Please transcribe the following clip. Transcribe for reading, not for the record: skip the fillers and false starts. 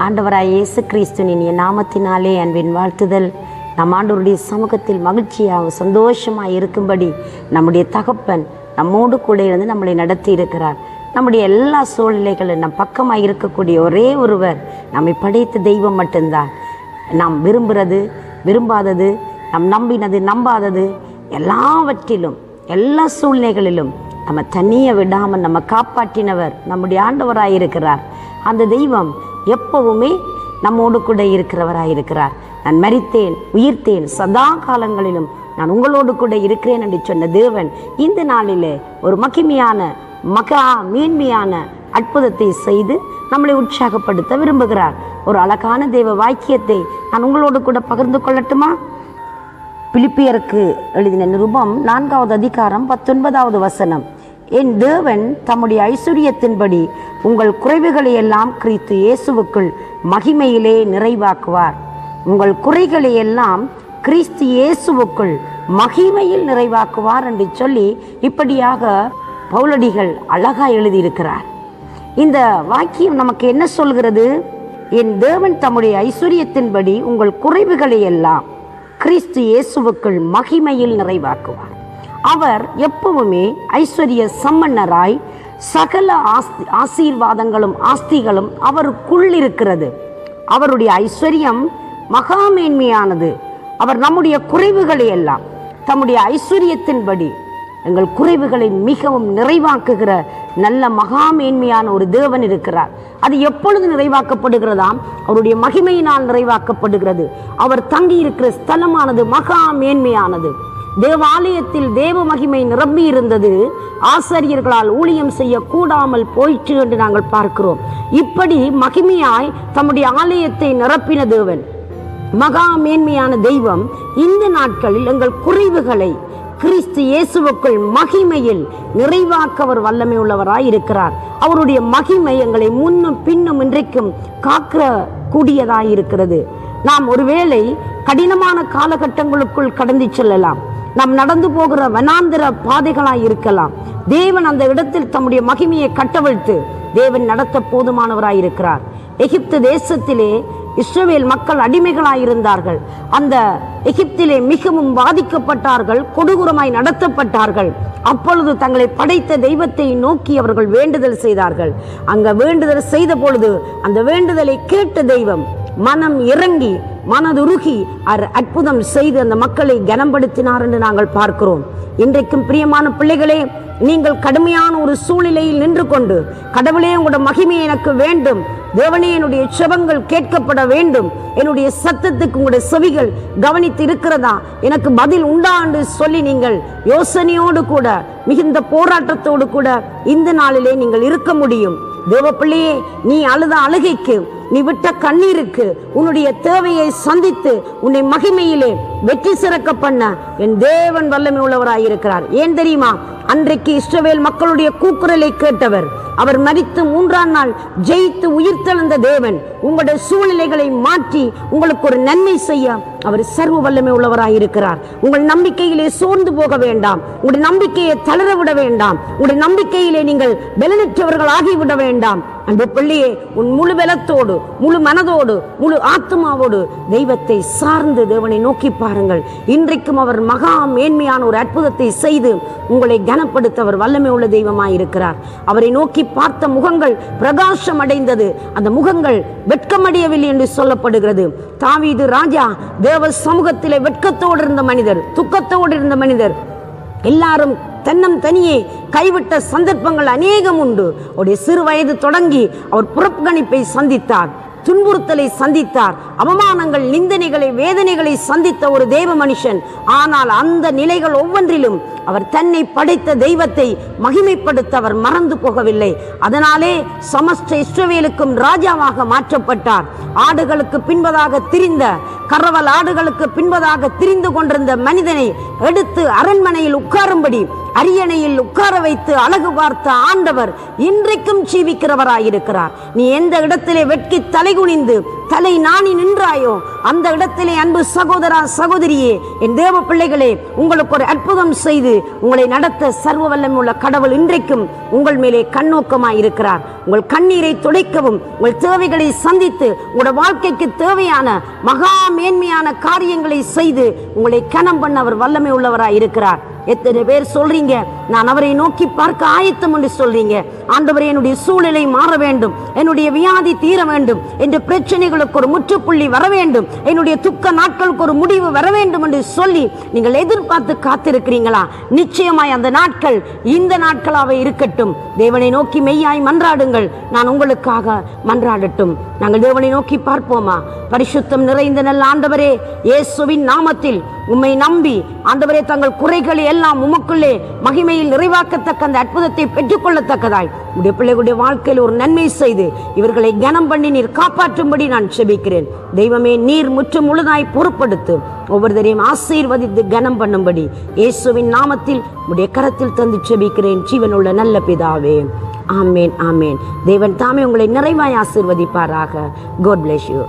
ஆண்டவராய் இயேசு கிறிஸ்துவின் இனிய நாமத்தினாலே அன்பின் வாழ்த்துதல். நம் ஆண்டவருடைய சமூகத்தில் மகிழ்ச்சியாக சந்தோஷமாக இருக்கும்படி நம்முடைய தகப்பன் நம்மோடு கூட இருந்து நம்மளை நடத்தி இருக்கிறார். நம்முடைய எல்லா சூழ்நிலைகளும் நம் பக்கமாக இருக்கக்கூடிய ஒரே ஒருவர் நம்மை படைத்த தெய்வம் மட்டும்தான். நாம் விரும்புகிறது விரும்பாதது, நாம் நம்பினது நம்பாதது, எல்லாவற்றிலும் எல்லா சூழ்நிலைகளிலும் நம்ம தனிய விடாமல் நம்ம காப்பாற்றினவர் நம்முடைய ஆண்டவராக இருக்கிறார். அந்த தெய்வம் எப்பவுமே நம்மோடு கூட இருக்கிறவராயிருக்கிறார். நான் மரித்தேன் உயிர்த்தேன் சதா காலங்களிலும் நான் உங்களோடு கூட இருக்கிறேன் என்று சொன்ன தேவன் இந்த நாளிலே ஒரு மகிமையான மகா மேன்மையான அற்புதத்தை செய்து நம்மளை உற்சாகப்படுத்த விரும்புகிறார். ஒரு அழகான தேவ வாக்கியத்தை நான் உங்களோடு கூட பகிர்ந்து கொள்ளட்டுமா? பிலிப்பியருக்கு எழுதின நிருபம் 4வது அதிகாரம் 19வது வசனம். என் தேவன் தம்முடைய ஐஸ்வரியத்தின்படி உங்கள் குறைவுகளை எல்லாம் கிறிஸ்து இயேசுவுக்குள் மகிமையிலே நிறைவாக்குவார். உங்கள் குறைகளை எல்லாம் கிறிஸ்து இயேசுவுக்குள் மகிமையில் நிறைவாக்குவார் என்று சொல்லி இப்படியாக பவுலடிகள் அழகாக எழுதியிருக்கிறார். இந்த வாக்கியம் நமக்கு என்ன சொல்கிறது? என் தேவன் தம்முடைய ஐஸ்வரியத்தின்படி உங்கள் குறைவுகளை எல்லாம் கிறிஸ்து இயேசுவுக்குள் மகிமையில் நிறைவாக்குவார். அவர் எப்பவுமே ஐஸ்வர்ய சம்பன்னராய் சகல ஆசீர்வாதங்களும் ஆஸ்திகளும் அவருக்குள் இருக்கிறது. அவருடைய ஐஸ்வர்யம் மகா மேன்மையானது. அவர் நம்முடைய குறைவுகளை எல்லாம் தம்முடைய ஐஸ்வர்யத்தின்படி எங்கள் குறைவுகளை மிகவும் நிறைவாக்குகிற நல்ல மகா மேன்மையான ஒரு தேவன் இருக்கிறார். அது எப்பொழுது நிறைவாக்கப்படுகிறதாம்? அவருடைய மகிமையினால் நிறைவாக்கப்படுகிறது. அவர் தங்கி இருக்கிற ஸ்தலமானது மகா மேன்மையானது. தேவாலயத்தில் தேவ மகிமை நிரம்பி இருந்தது. ஆசாரியர்களால் ஊழியம் செய்ய கூடாமல் போயிற்று என்று நாங்கள் பார்க்கிறோம். இப்படி மகிமையாய் தம்முடைய ஆலயத்தை நிரப்பின தேவன், மகா மேன்மையான தெய்வம், இந்த நாட்களில் எங்கள் குறைவுகளை கிறிஸ்து இயேசுவுக்குள் மகிமையில் நிறைவாக்க அவர் வல்லமை உள்ளவராய் இருக்கிறார். அவருடைய மகிமை எங்களை முன்னும் பின்னும் இன்றைக்கும் காக்கிற கூடியதாய் இருக்கிறது. நாம் ஒருவேளை கடினமான காலகட்டங்களுக்குள் கடந்து செல்லலாம். நாம் நடந்து போகிற வனாந்திர பாதைகளாய் இருக்கலாம். தேவன் அந்த இடத்தில் தம்முடைய மகிமையை கட்டவிழ்த்து தேவன் நடத்த போதுமானவராய் இருக்கிறார். எகிப்து தேசத்திலே இஸ்ரவேல் மக்கள் அடிமைகளாயிருந்தார்கள். அந்த எகிப்திலே மிகவும் பாதிக்கப்பட்டார்கள், கொடூரமாய் நடத்தப்பட்டார்கள். அப்பொழுது தங்களை படைத்த தெய்வத்தை நோக்கி அவர்கள் வேண்டுதல் செய்தார்கள். அங்க வேண்டுதல் செய்த பொழுது அந்த வேண்டுதலை கேட்ட தெய்வம் மனம் இறங்கி மனதுருகி அற்புதம் செய்து அந்த மக்களை கனப்படுத்தினார் என்று நாங்கள் பார்க்கிறோம். இன்றைக்கும் பிரியமான பிள்ளைகளே, நீங்கள் கடுமையான ஒரு சூழ்நிலையில் நின்று கொண்டு, கடவுளே உங்களோட மகிமை எனக்கு வேண்டும், தேவனே என்னுடைய செபங்கள் கேட்கப்பட வேண்டும், என்னுடைய சத்தத்துக்கு உங்களுடைய செவிகள் கவனித்து இருக்கிறதா, எனக்கு பதில் உண்டா என்று சொல்லி நீங்கள் யோசனையோடு கூட மிகுந்த போராட்டத்தோடு கூட இந்த நாளிலே நீங்கள் இருக்க முடியும். தேவ பிள்ளையே, நீ அழுத அழுகைக்கு, நீ விட்ட கண்ணீருக்கு உன்னுடைய தேவையை சந்தித்து உன்னை மகிமையிலே வெற்றி சிறக்க பண்ண என் தேவன் வல்லமை உள்ளவராயிருக்கிறார். ஏன் தெரியுமா? அன்றைக்கு இஸ்ரவேல் மக்களுடைய கூக்குரலை கேட்டவர், அவர் மரித்து 3ஆம் நாள் ஜெயித்து உயிர்த்தெழுந்த தேவன் உங்களுடைய சூழ்நிலைகளை மாற்றி உங்களுக்கு ஒரு நன்மை செய்ய அவர் சர்வ வல்லமை உள்ளவராயிருக்கிறார். உங்கள் நம்பிக்கையிலே சோர்ந்து போக வேண்டாம். உங்களுடைய நம்பிக்கையை தளர விட வேண்டாம். உங்களுடைய நம்பிக்கையிலே நீங்கள் பலனற்றவர்கள் ஆகிவிட வேண்டாம். அந்த பிள்ளையே, உன் முழு பலத்தோடு, முழு மனதோடு, முழு ஆத்மாவோடு தெய்வத்தை சார்ந்து தேவனை நோக்கி பாருங்கள். இன்றைக்கும் அவர் மகா மேன்மையான ஒரு அற்புதத்தை செய்து உங்களை கனப்படுத்த அவர் வல்லமை உள்ள தெய்வமாயிருக்கிறார். அவரை நோக்கி பார்த்த முகங்கள் பிரகாசம் அடைந்தது. அந்த முகங்கள் வெட்கமடையவில்லை என்று சொல்லப்படுகிறது. தாவீது ராஜா தேவ சமூகத்திலே வெட்கத்தோடு இருந்த மனிதர், துக்கத்தோடு இருந்த மனிதர். எல்லாரும் தன்னம் தனியே கைவிட்ட சந்தர்ப்பங்கள் அநேகம் உண்டு. அவருடைய சிறு வயது தொடங்கி அவர் புறக்கணிப்பை சந்தித்தார், துன்புறுத்தலை சந்தித்தார், அவமானங்கள், நிந்தனைகளை, வேதனைகளை சந்தித்த ஒரு தேவ மனுஷன். ஆனால் அந்த நிலைகள் ஒவ்வொன்றிலும் அவர் தன்னை படைத்த தெய்வத்தை மகிமைப்படுத்த அவர் மறந்து போகவில்லை. அதனாலே சமஸ்த இஸ்ரவேலுக்கும் ராஜாவாக மாற்றப்பட்டார். ஆடுகளுக்கு பின்பதாக திரிந்த, கரவல் ஆடுகளுக்கு பின்பதாக திரிந்து கொண்டிருந்த மனிதனை எடுத்து அரண்மனையில் உட்காரும்படி அரியணையில் உட்கார வைத்து அழகு பார்த்த ஆண்டவர் இன்றைக்கும் ஜீவிக்கிறவராயிருக்கிறார். நீ எந்த இடத்திலே வெட்கி தலைகுனிந்து தலை நாணி நின்றாயோ அந்த இடத்திலே அன்பு சகோதரா சகோதரியே, என் தேவ பிள்ளைகளே, உங்களுக்கு ஒரு அற்புதம் செய்து உங்களை நடத்த சர்வ வல்லமை உள்ள கடவுள் இன்றைக்கும் உங்கள் மேலே கண்ணோக்கமாய் இருக்கிறார். உங்கள் கண்ணீரை துடைக்கவும், உங்கள் தேவைகளை சந்தித்து, உங்களோட வாழ்க்கைக்கு தேவையான மகா மேன்மையான காரியங்களை செய்து உங்களை கனம் பண்ண அவர் வல்லமை உள்ளவராய் இருக்கிறார். எத்தனை பேர் சொல்றீங்க, நான் அவரை நோக்கி பார்க்க ஆயத்தம் என்று சொல்றீங்க. ஆண்டவரே, என்னுடைய சூழ்நிலை மாற வேண்டும், என்னுடைய வியாதி தீர வேண்டும், என்ற பிரச்சனைகளுக்கு ஒரு முற்றுப்புள்ளி வர வேண்டும், என்னுடைய துக்க நாட்களுக்கு ஒரு முடிவு வர வேண்டும் என்று சொல்லி நீங்கள் எதிர்பார்த்து காத்திருக்கிறீங்களா? நிச்சயமாய் அந்த நாட்கள் இந்த நாட்களாக இருக்கட்டும். தேவனை நோக்கி மெய்யாய் மன்றாடுங்கள். நான் உங்களுக்காக மன்றாடட்டும். நாங்கள் தேவனை நோக்கி பார்ப்போமா? பரிசுத்தம் நிறைந்த நல்ல ஆண்டவரே, இயேசுவின் நாமத்தில் உம்மை நம்பி ஆண்டவரே, தங்கள் குறைகளை எல்லாம் உமக்குள்ளே மகிமையில் நிறைவாக்கத்தக்க அந்த அற்புதத்தை பெற்றுக்கொள்ளத்தக்கதாய் உடைய பிள்ளைகளுடைய வாழ்க்கையில் ஒரு நன்மை செய்து இவர்களை கனம் பண்ணி நீர் காப்பாற்றும்படி நான் செபிக்கிறேன். தெய்வமே, நீர் முற்று முழுதாய் பொறுப்படுத்து, ஒவ்வொருத்தரையும் ஆசீர்வதித்து கனம் பண்ணும்படி இயேசுவின் நாமத்தில் உடைய கரத்தில் தந்து செபிக்கிறேன் ஜீவனுள்ள நல்ல பிதாவே. ஆமேன், ஆமேன். தேவன் தாமே உங்களை நிறைவாய் ஆசீர்வதிப்பாராக. God bless you.